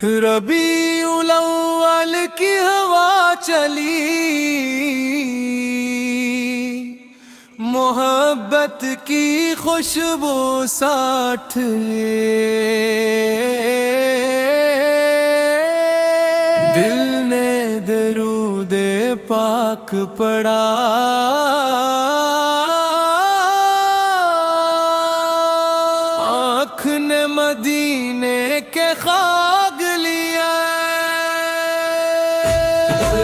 ربیع الاول کی ہوا چلی، محبت کی خوشبو ساتھ دل نے درود پاک پڑھا، آنکھ نے مدینے کے خاگ لیا۔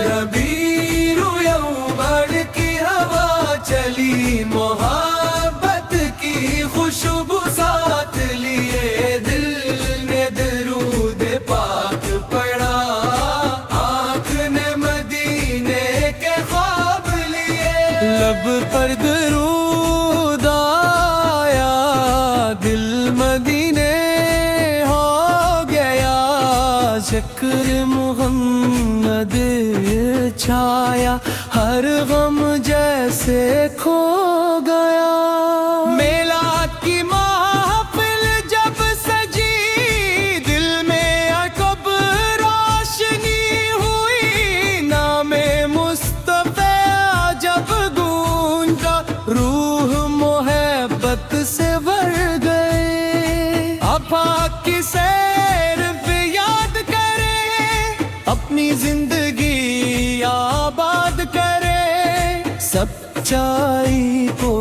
ربیع الاول کی ہوا چلی، محبت کی خوشبو ساتھ لیے، دل نے درود پاک پڑھا، آنکھ نے مدینے کے خواب لیے، لب پر درود آیا، دل مدینے ہو گیا، ذکر محمد چھایا، ہر غم جیسے کھو گیا۔ میلاد کی محفل جب سجی، دل میں عقب روشنی ہوئی، نام مصطفیٰ جب گونجا، روح محبت سے بھر گئے۔ آفاق کی سیر پہ یاد کرے، اپنی زندگی آباد کرے، سچائی کو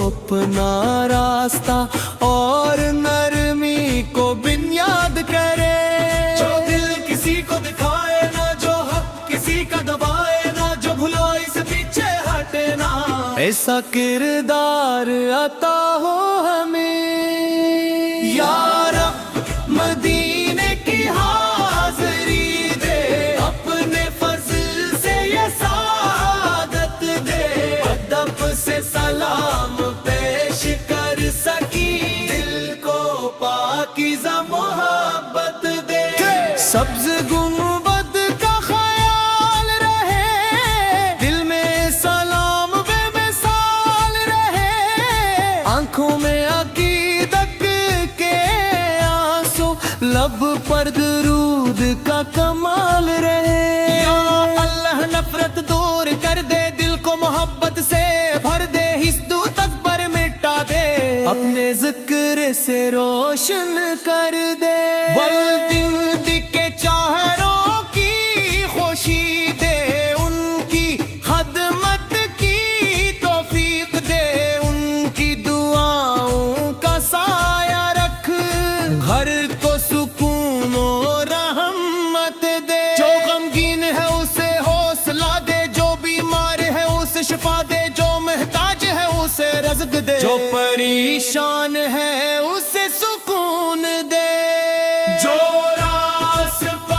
اپنا راستہ اور نرمی کو بنیاد کرے، جو دل کسی کو دکھائے نہ، جو حق کسی کا دبائے نہ، جو بھلائی سے پیچھے ہٹے نہ، ایسا کردار عطا ہو ہمیں یا رب۔ مدینے کی حاضری دے، اپنے فضل سے یہ سعادت دے، ادب سے سلام پیش کر سکی، دل کو پاکیزہ محبت دے، سبز گنبد کا خیال رہے، دل میں سلام بے مثال رہے، آنکھوں میں عقیدت کے آنسو، لب پر درود کا کمال رہے۔ یا اللہ نفرت دور کر دے، دل کو محبت سے بھر دے، حسد و تکبر مٹا دے، اپنے ذکر سے روشن کر دے، والدین کے چہروں کی خوشی دے، ان کی خدمت کی توفیق دے، ان کی دعاؤں کا سایہ رکھ، گھر کو سکون و رحمت دے، جو غمگین ہے اسے حوصلہ دے، جو بیمار ہے اسے شفا دے، جو محتاج ہے اسے رزق دے، جو پریشان ہے اسے سکون دے، جو راستہ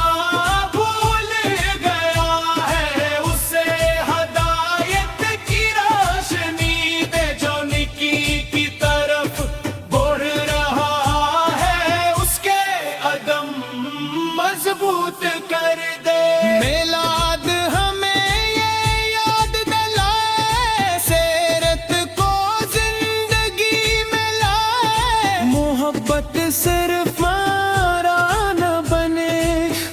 بھول گیا ہے اسے ہدایت کی روشنی دے، جو نیکی کی طرف بڑھ رہا ہے اس کے قدم مضبوط کر دے۔ میلاد ہمیں یہ یاد دلائے، سیرت کو زندگی میں لائے، محبت صرف مارا نہ بنے،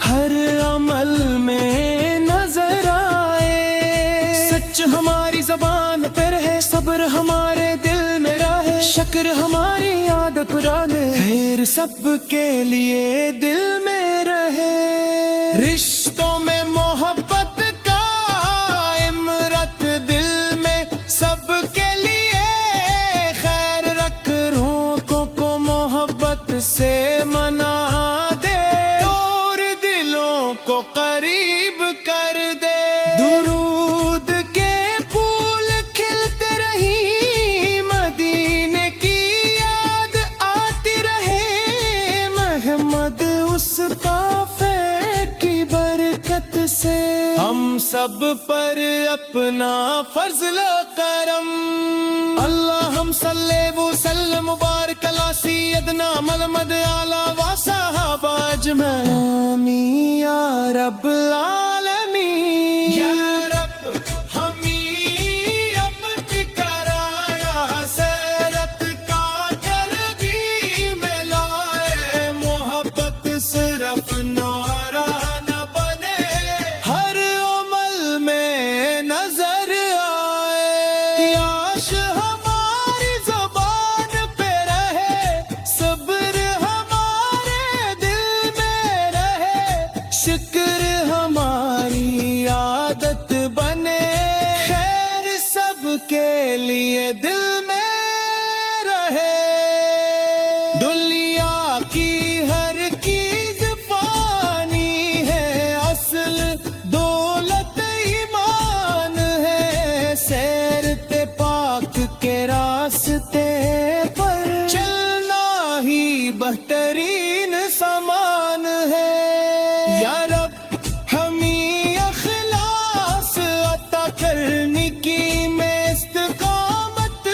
ہر عمل میں نظر آئے، سچ ہماری زبان پہ رہے، صبر ہمارے دل میں رہے، شکر ہماری عادت رہے، خیر سب کے لیے دل میں رہے، رشتوں میں محبت قائم رکھ، دل میں سب کے لیے خیر رکھ، روحوں کو محبت سے منا دے، اور دلوں کو قریب کر دے، درود کے پھول کھلتے رہی، مدینے کی یاد آتی رہے، محمد اس قافلے کی برکت سے ہم سب پر اپنا فضل و کرم، اللہم صلی وسلم مبارک علی سیدنا محمد اعلی و صحابہ اجمعین، آمین یا رب العالمین۔ یا رب ہمیں اب کرایا، سیرت کا جلدی میں لائے، محبت صرف نور شکر ہماری عادت بنے، خیر سب کے لیے دل میں رہے۔ دنیا کی ہر چیز فانی ہے، اصل دولت ایمان ہے۔ سیر تے پاک کے راستے پر چلنا ہی بہترین سامان ہے۔ یا رب ہمیں اخلاص عطا کر، نیکی میں استقامت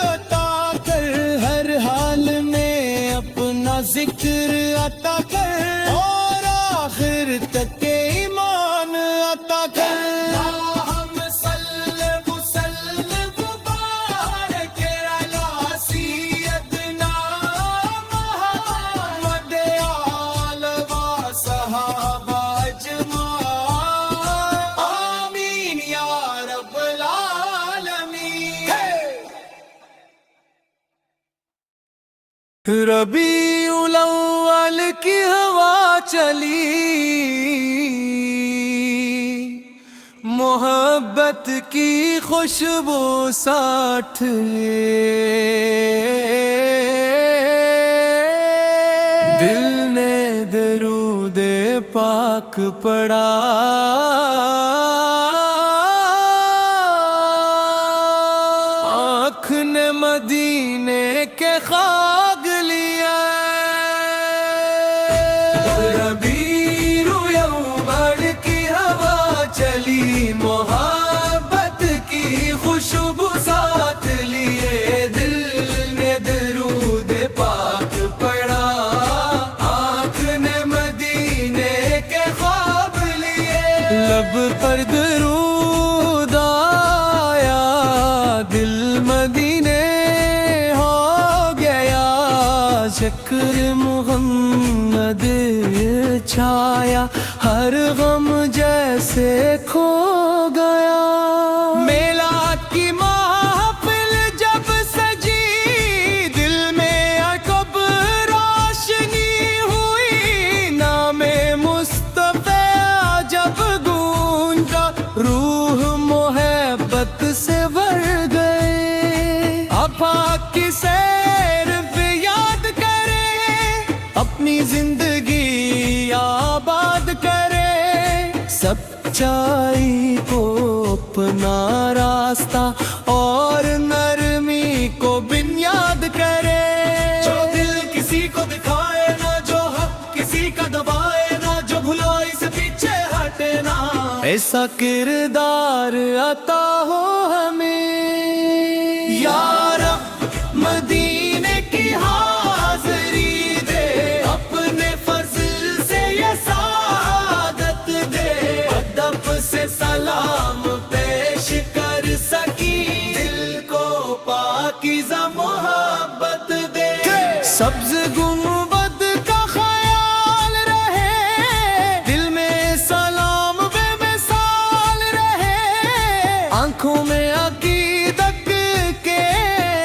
عطا کر، ہر حال میں اپنا ذکر عطا کر، اور آخر تک ایمان عطا کر۔ اللہم صل وسلم وبارک علی سیدنا محمد آل و صحابہ اجمعین، آمین یا رب العالمین۔ ربیع الاول کی ہوا چلی، محبت کی خوشبو ساتھ دل نے درود پاک پڑھا، آنکھ نے مدینے کے خاک لیا۔ ربیع الاول کی ہوا چلی، محبت کی خوشبو ساتھ لیے، دل نے درود پاک پڑھا، آنکھ نے مدینے کے خواب لیے۔ لب پر درود آیا، دل مدینے ہو گیا، شکر محمد چھایا، ہر غم جیسے کھو گیا۔ میلاد کی محفل جب سجی، دل میں عقب روشنی ہوئی، نام مصطفیٰ جب گونجا، روح محبت سے بھر گئے۔ اب آگ کی سیر پہ یاد کرے، اپنی زندگی آباد کرے، سچائی کو اپنا راستہ اور نرمی کو بنیاد کرے۔ جو دل کسی کو دکھائے نہ، جو حق کسی کا دبائے نہ، جو بھلائی سے پیچھے ہٹے نہ، ایسا کردار عطا ہو ہمیں۔ یا رب مدینے کی حاضری دے، اپنے فضل سے یہ سعادت دے، ادب سے سلام پیش کر سکی، دل کو پاکیزہ محبت دے۔ سبز گنبد کا خیال رہے، دل میں سلام بے مثال رہے، آنکھوں میں عقیدت کے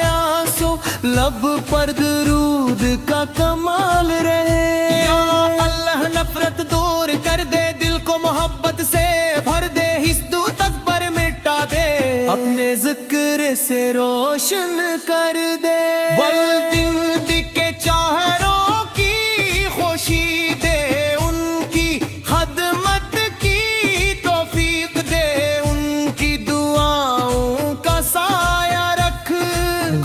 آنسو، لب پر درود کا کمال رہے۔ یا اللہ نفرت دور کر دے، دل کو محبت سے بھر دے، حسد و تکبر مٹا دے، اپنے ذکر سے روشن کر دے۔ والدین کے چاہروں کی خوشی دے، ان کی خدمت کی توفیق دے، ان کی دعاؤں کا سایہ رکھ،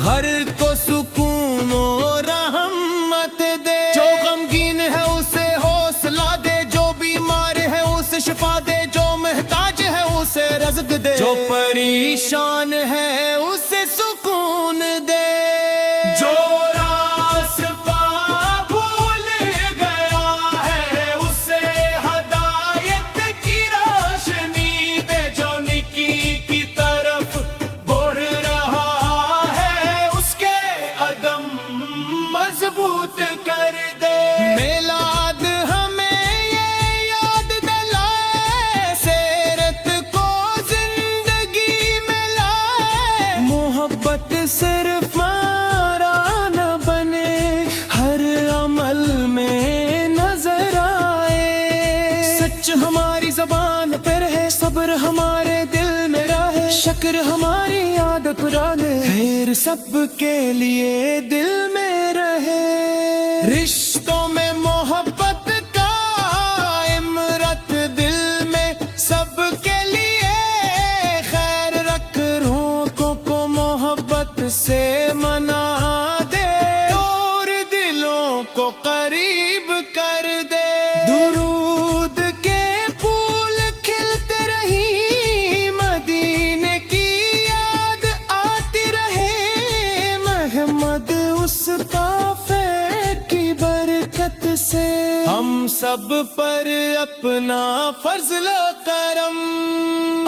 گھر کو سکون و رحمت دے۔ جو غمگین ہے اسے حوصلہ دے، جو بیمار ہے اسے شفا دے، جو محتاج ہے اسے رزق دے، جو پریشان ہے اسے سکون دے۔ جو راستہ بھول گیا ہے اسے ہدایت کی روشنی دے، جو نیکی کی طرف بڑھ رہا ہے اس کے عدم مضبوط کر دے۔ میلاد ہمیں یہ یاد دلائے، سیرت کو زندگی میں لائے، صبر ہمارے دل میں رہے، شکر ہماری یاد پرانے، خیر سب کے لیے دل میں رہے، رشتوں میں محبت کا امرت دل میں سب کے لیے خیر رکھ، روحوں کو محبت سے منا دے، اور دلوں کو قریب کر دے، درود کے پھول کھلتے رہی، مدینے کی یاد آتی رہے، محمد اس قافلے کی برکت سے ہم سب پر اپنا فضل و کرم،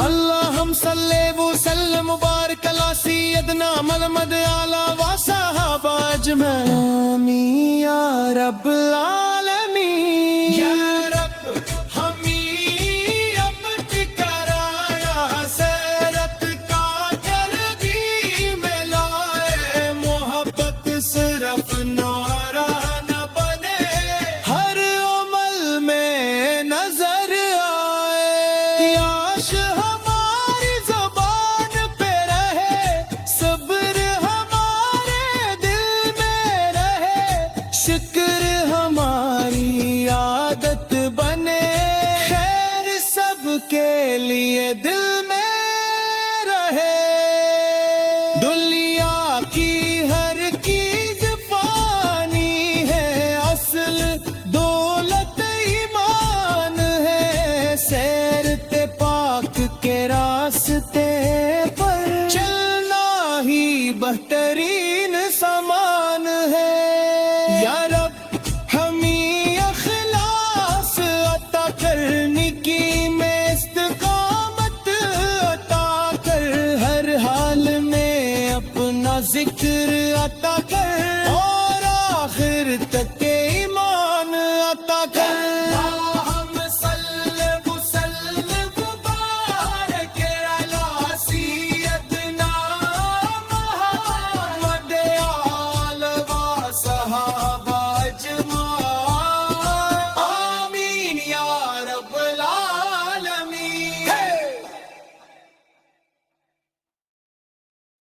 اللہم صلی وسلم مبارک علی سیدنا محمد اعلی و صحابہ اجمعین، آمین یا رب العالمین، یا رب ہمیں اب کرایا سیرت کا جلدی میں لائے، محبت صرف نعرہ نہ بنے، ہر عمل میں نظر آئے، یاش ہماری زبان پہ رہے، صبر ہمارے دل میں رہے، شکر ہماری عادت بنے، خیر سب کے لیے دل